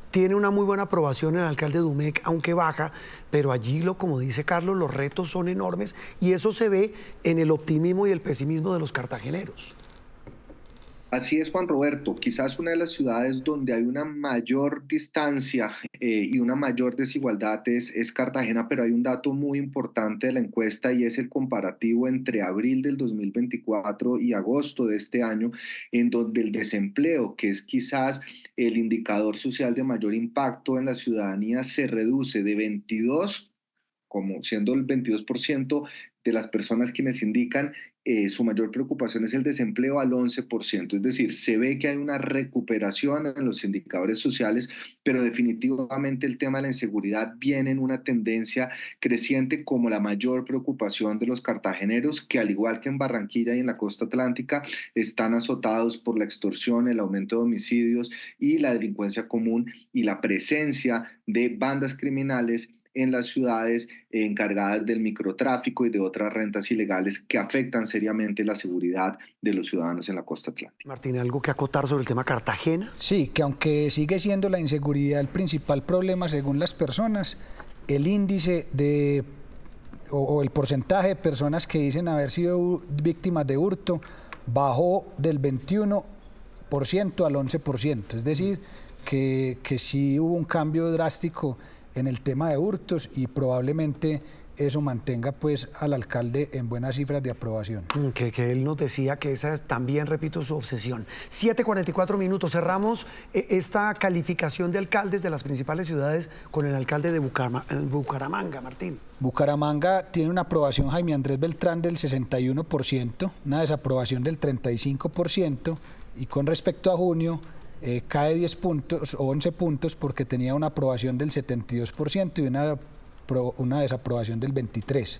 tiene una muy buena aprobación en el alcalde Domecq, aunque baja, pero allí, como dice Carlos, los retos son enormes, y eso se ve en el optimismo y el pesimismo de los cartageneros. Así es, Juan Roberto. Quizás una de las ciudades donde hay una mayor distancia y una mayor desigualdad es Cartagena, pero hay un dato muy importante de la encuesta, y es el comparativo entre abril del 2024 y agosto de este año, en donde el desempleo, que es quizás el indicador social de mayor impacto en la ciudadanía, se reduce de 22, como siendo el 22% de las personas quienes indican su mayor preocupación es el desempleo, al 11%. Es decir, se ve que hay una recuperación en los indicadores sociales, pero definitivamente el tema de la inseguridad viene en una tendencia creciente como la mayor preocupación de los cartageneros, que al igual que en Barranquilla y en la costa atlántica, están azotados por la extorsión, el aumento de homicidios y la delincuencia común, y la presencia de bandas criminales en las ciudades encargadas del microtráfico y de otras rentas ilegales que afectan seriamente la seguridad de los ciudadanos en la costa atlántica. Martín, ¿algo que acotar sobre el tema Cartagena? Sí, que aunque sigue siendo la inseguridad el principal problema según las personas, el índice o el porcentaje de personas que dicen haber sido víctimas de hurto bajó del 21% al 11%, es decir, que sí hubo un cambio drástico en el tema de hurtos, y probablemente eso mantenga pues al alcalde en buenas cifras de aprobación. Que él nos decía que esa es también, repito, su obsesión. 7:44 minutos, cerramos esta calificación de alcaldes de las principales ciudades con el alcalde de Bucaramanga, Martín. Bucaramanga tiene una aprobación, Jaime Andrés Beltrán, del 61%, una desaprobación del 35%, y con respecto a junio, cae 10 puntos o 11 puntos porque tenía una aprobación del 72% y una desaprobación del 23%.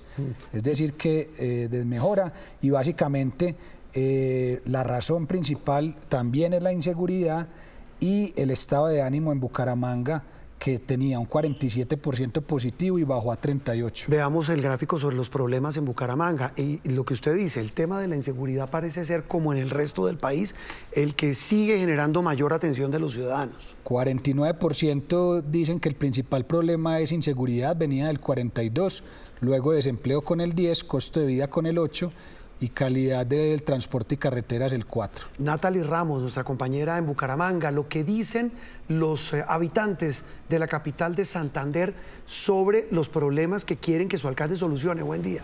Es decir que desmejora, y básicamente la razón principal también es la inseguridad y el estado de ánimo en Bucaramanga, que tenía un 47% positivo y bajó a 38%. Veamos el gráfico sobre los problemas en Bucaramanga. Y lo que usted dice, el tema de la inseguridad parece ser, como en el resto del país, el que sigue generando mayor atención de los ciudadanos. 49% dicen que el principal problema es inseguridad, venía del 42%, luego desempleo con el 10%, costo de vida con el 8%, y calidad del transporte y carreteras el 4. Natalie Ramos, nuestra compañera en Bucaramanga, lo que dicen los habitantes de la capital de Santander sobre los problemas que quieren que su alcalde solucione. Buen día.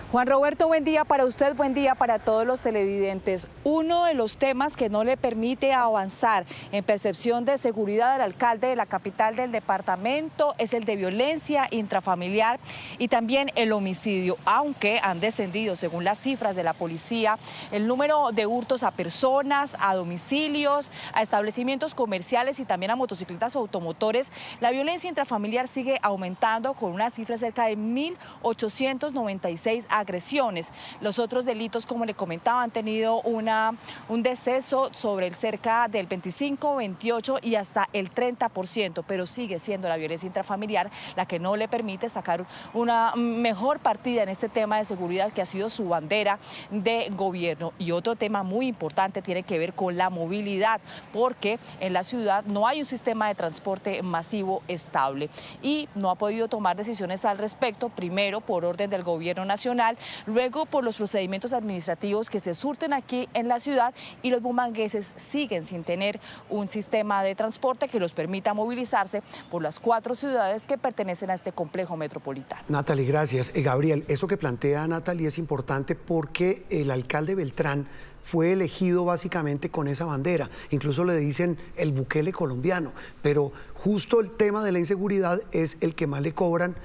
Juan Roberto, buen día para usted, buen día para todos los televidentes. Uno de los temas que no le permite avanzar en percepción de seguridad al alcalde de la capital del departamento es el de violencia intrafamiliar y también el homicidio, aunque han descendido, según las cifras de la policía, el número de hurtos a personas, a domicilios, a establecimientos comerciales y también a motocicletas o automotores. La violencia intrafamiliar sigue aumentando con una cifra de cerca de 1.896 agresiones. Los otros delitos, como le comentaba, han tenido un deceso sobre el cerca del 25, 28 y hasta el 30%, pero sigue siendo la violencia intrafamiliar la que no le permite sacar una mejor partida en este tema de seguridad que ha sido su bandera de gobierno. Y otro tema muy importante tiene que ver con la movilidad, porque en la ciudad no hay un sistema de transporte masivo estable y no ha podido tomar decisiones al respecto, primero por orden del gobierno nacional, luego por los procedimientos administrativos que se surten aquí en la ciudad, y los bumangueses siguen sin tener un sistema de transporte que los permita movilizarse por las 4 ciudades que pertenecen a este complejo metropolitano. Natalie, gracias. Gabriel, eso que plantea Natalie es importante porque el alcalde Beltrán fue elegido básicamente con esa bandera, incluso le dicen el Bukele colombiano, pero justo el tema de la inseguridad es el que más le cobran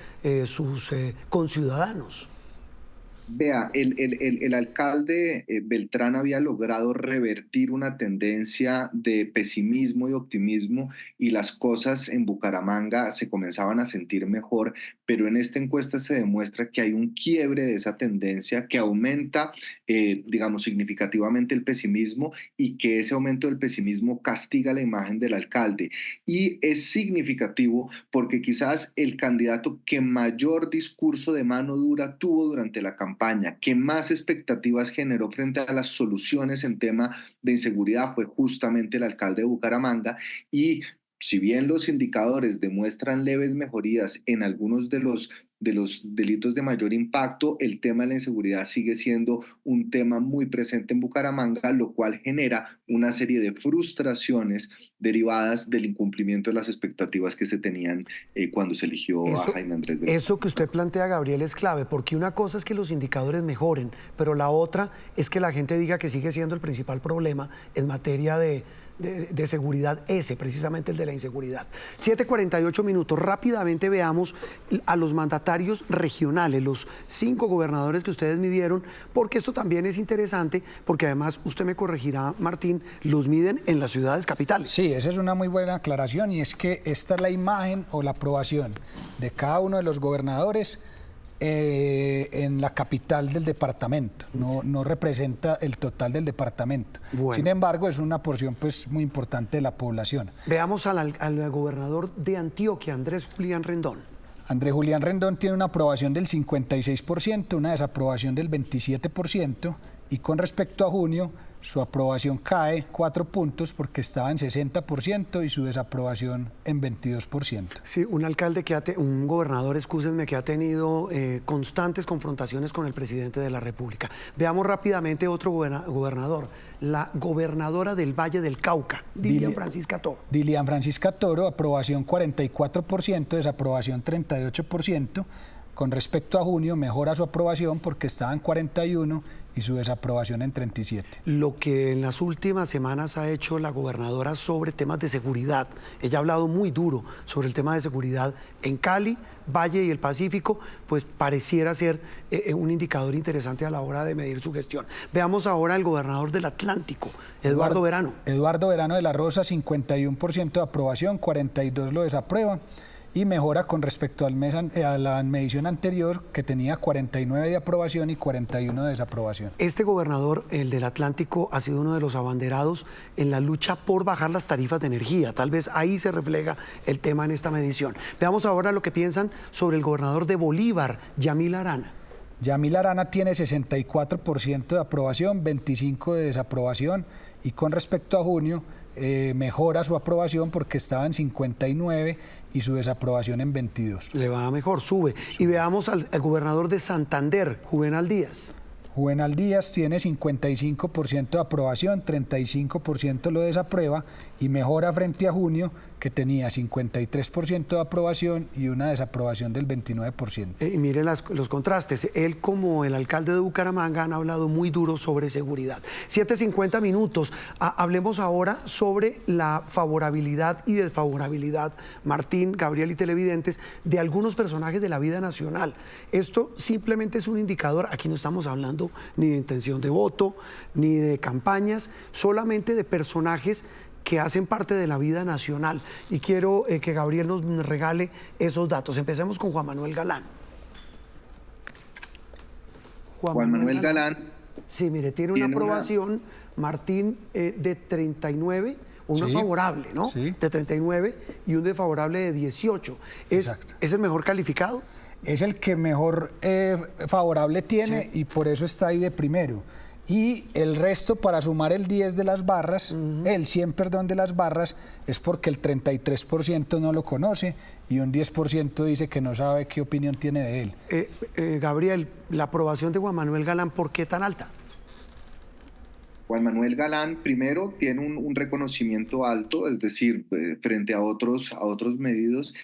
sus conciudadanos. Vea, el alcalde Beltrán había logrado revertir una tendencia de pesimismo y optimismo y las cosas en Bucaramanga se comenzaban a sentir mejor, pero en esta encuesta se demuestra que hay un quiebre de esa tendencia que aumenta, digamos, significativamente el pesimismo y que ese aumento del pesimismo castiga la imagen del alcalde. Y es significativo porque quizás el candidato que mayor discurso de mano dura tuvo durante la campaña, que más expectativas generó frente a las soluciones en tema de inseguridad fue justamente el alcalde de Bucaramanga. Y si bien los indicadores demuestran leves mejorías en algunos de los delitos de mayor impacto, el tema de la inseguridad sigue siendo un tema muy presente en Bucaramanga, lo cual genera una serie de frustraciones derivadas del incumplimiento de las expectativas que se tenían cuando se eligió a Jaime Andrés Beltrán. Eso que usted plantea, Gabriel, es clave, porque una cosa es que los indicadores mejoren, pero la otra es que la gente diga que sigue siendo el principal problema en materia de seguridad, precisamente el de la inseguridad. 7:48 minutos, rápidamente veamos a los mandatarios regionales, los 5 gobernadores que ustedes midieron, porque esto también es interesante, porque además, usted me corregirá, Martín, los miden en las ciudades capitales. Sí, esa es una muy buena aclaración, y es que esta es la imagen o la aprobación de cada uno de los gobernadores en la capital del departamento, no representa el total del departamento. Bueno. Sin embargo, es una porción pues muy importante de la población. Veamos al gobernador de Antioquia, Andrés Julián Rendón. Andrés Julián Rendón tiene una aprobación del 56%, una desaprobación del 27%, y con respecto a junio, su aprobación cae 4 puntos porque estaba en 60% y su desaprobación en 22%. Sí, un gobernador, excúsenme, que ha tenido constantes confrontaciones con el presidente de la República. Veamos rápidamente otro gobernador, la gobernadora del Valle del Cauca, Dilian Francisca Toro. Dilian Francisca Toro, aprobación 44%, desaprobación 38%. Con respecto a junio, mejora su aprobación porque estaba en 41 y su desaprobación en 37. Lo que en las últimas semanas ha hecho la gobernadora sobre temas de seguridad, ella ha hablado muy duro sobre el tema de seguridad en Cali, Valle y el Pacífico, pues pareciera ser un indicador interesante a la hora de medir su gestión. Veamos ahora al gobernador del Atlántico, Eduardo Verano. Eduardo Verano de la Rosa, 51% de aprobación, 42% lo desaprueba. Y mejora con respecto a la medición anterior, que tenía 49 de aprobación y 41 de desaprobación. Este gobernador, el del Atlántico, ha sido uno de los abanderados en la lucha por bajar las tarifas de energía. Tal vez ahí se refleja el tema en esta medición. Veamos ahora lo que piensan sobre el gobernador de Bolívar, Yamil Arana. Yamil Arana tiene 64% de aprobación, 25% de desaprobación, y con respecto a junio mejora su aprobación porque estaba en 59 y su desaprobación en 22. Le va mejor, sube. Y veamos al gobernador de Santander, Juvenal Díaz. Juvenal Díaz tiene 55% de aprobación, 35% lo desaprueba y mejora frente a junio, que tenía 53% de aprobación y una desaprobación del 29%. Y miren los contrastes. Él, como el alcalde de Bucaramanga, han hablado muy duro sobre seguridad. 7:50 minutos. Hablemos ahora sobre la favorabilidad y desfavorabilidad, Martín, Gabriel y televidentes, de algunos personajes de la vida nacional. Esto simplemente es un indicador. Aquí no estamos hablando ni de intención de voto, ni de campañas, solamente de personajes que hacen parte de la vida nacional. Y quiero que Gabriel nos regale esos datos. Empecemos con Juan Manuel Galán. Juan Manuel Galán. Sí, mire, tiene una aprobación, Martín, de 39, una favorable, ¿no? Sí. De 39 y un desfavorable de 18. ¿Es el mejor calificado? Es el que mejor favorable tiene y por eso está ahí de primero. Y el resto, para sumar el 10 de las barras, el 100, perdón, de las barras, es porque el 33% no lo conoce y un 10% dice que no sabe qué opinión tiene de él. Gabriel, la aprobación de Juan Manuel Galán, ¿por qué tan alta? Juan Manuel Galán, primero, tiene un reconocimiento alto, es decir, frente a otros medios,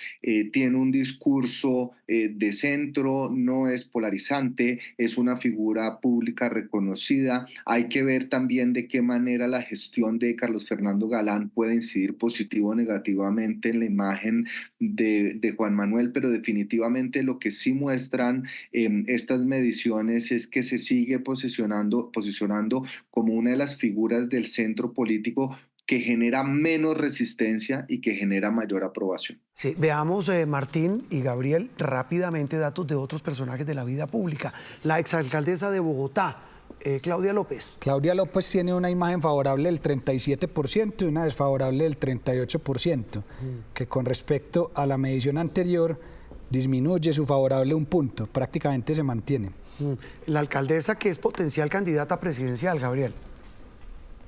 tiene un discurso de centro, no es polarizante, es una figura pública reconocida. Hay que ver también de qué manera la gestión de Carlos Fernando Galán puede incidir positivo o negativamente en la imagen de Juan Manuel, pero definitivamente lo que sí muestran estas mediciones es que se sigue posicionando como una de las figuras del centro político que genera menos resistencia y que genera mayor aprobación. Sí, veamos, Martín y Gabriel, rápidamente datos de otros personajes de la vida pública. La exalcaldesa de Bogotá, Claudia López. Claudia López tiene una imagen favorable del 37% y una desfavorable del 38%, que con respecto a la medición anterior disminuye su favorable un punto, prácticamente se mantiene. La alcaldesa, que es potencial candidata presidencial, Gabriel.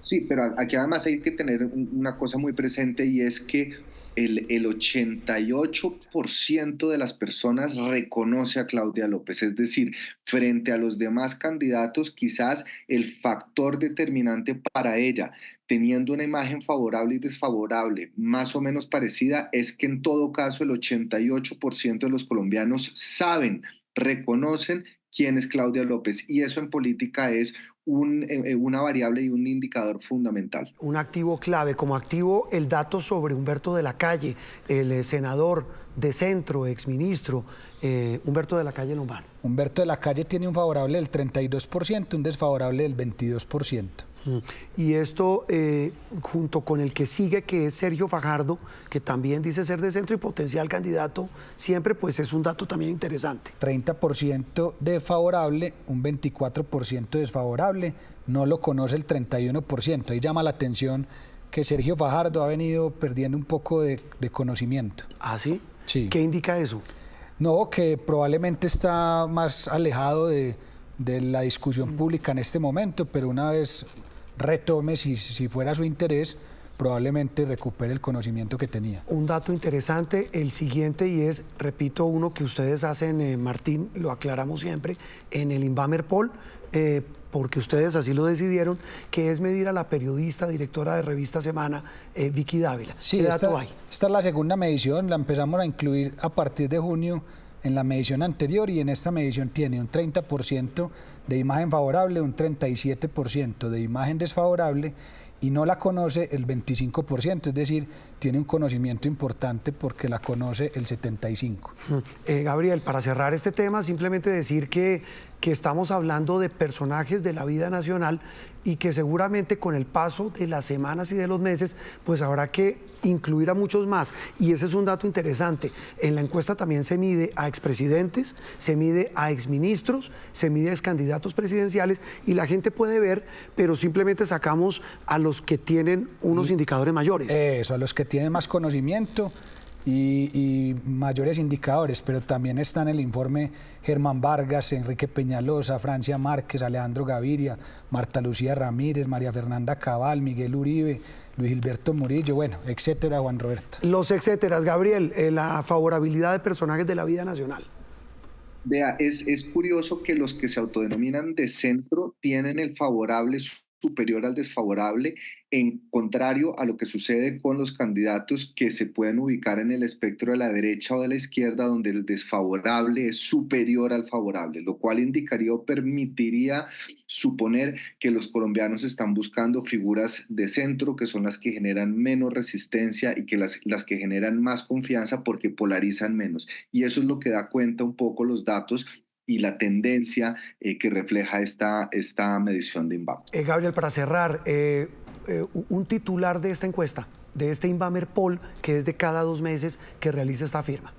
Sí, pero aquí además hay que tener una cosa muy presente y es que el 88% de las personas reconoce a Claudia López, es decir, frente a los demás candidatos, quizás el factor determinante para ella, teniendo una imagen favorable y desfavorable más o menos parecida, es que en todo caso el 88% de los colombianos saben, reconocen quién es Claudia López, y eso en política es una variable y un indicador fundamental. Un activo clave, como activo el dato sobre Humberto de la Calle, el senador de centro, exministro, Humberto de la Calle Lombana. Humberto de la Calle tiene un favorable del 32%, un desfavorable del 22%. Y esto junto con el que sigue, que es Sergio Fajardo, que también dice ser de centro y potencial candidato siempre, pues es un dato también interesante. 30% de favorable, un 24% desfavorable, no lo conoce el 31%. Ahí llama la atención que Sergio Fajardo ha venido perdiendo un poco de conocimiento. ¿Ah, sí? Sí. ¿Qué indica eso? No, que probablemente está más alejado de la discusión pública en este momento, pero una vez retome, si fuera su interés, probablemente recupere el conocimiento que tenía. Un dato interesante, el siguiente, y es, repito, uno que ustedes hacen, Martín, lo aclaramos siempre, en el Invamer Poll, porque ustedes así lo decidieron, que es medir a la periodista, directora de Revista Semana, Vicky Dávila. Sí, ¿Qué dato hay? Esta es la segunda medición, la empezamos a incluir a partir de junio en la medición anterior, y en esta medición tiene un 30% de imagen favorable, un 37% de imagen desfavorable, y no la conoce el 25%, es decir, tiene un conocimiento importante porque la conoce el 75%. Gabriel, para cerrar este tema, simplemente decir que estamos hablando de personajes de la vida nacional y que seguramente con el paso de las semanas y de los meses, pues habrá que incluir a muchos más. Y ese es un dato interesante. En la encuesta también se mide a expresidentes, se mide a exministros, se mide a excandidatos presidenciales, y la gente puede ver, pero simplemente sacamos a los que tienen unos indicadores mayores. Eso, a los que tienen más conocimiento y mayores indicadores, pero también está en el informe Germán Vargas, Enrique Peñalosa, Francia Márquez, Alejandro Gaviria, Marta Lucía Ramírez, María Fernanda Cabal, Miguel Uribe, Luis Gilberto Murillo, bueno, etcétera, Juan Roberto. Los etcéteras, Gabriel, la favorabilidad de personajes de la vida nacional. Vea, es curioso que los que se autodenominan de centro tienen el favorable superior al desfavorable, en contrario a lo que sucede con los candidatos que se pueden ubicar en el espectro de la derecha o de la izquierda, donde el desfavorable es superior al favorable, lo cual indicaría o permitiría suponer que los colombianos están buscando figuras de centro, que son las que generan menos resistencia y que las que generan más confianza porque polarizan menos. Y eso es lo que da cuenta un poco los datos y la tendencia que refleja esta medición de Inbamer. Gabriel, para cerrar, un titular de esta encuesta, de este Inbamer Poll, que es de cada 2 meses que realiza esta firma.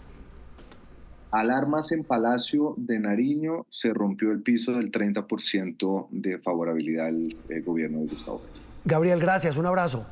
Alarmas en Palacio de Nariño, se rompió el piso del 30% de favorabilidad al gobierno de Gustavo Petro. Gabriel, gracias, un abrazo.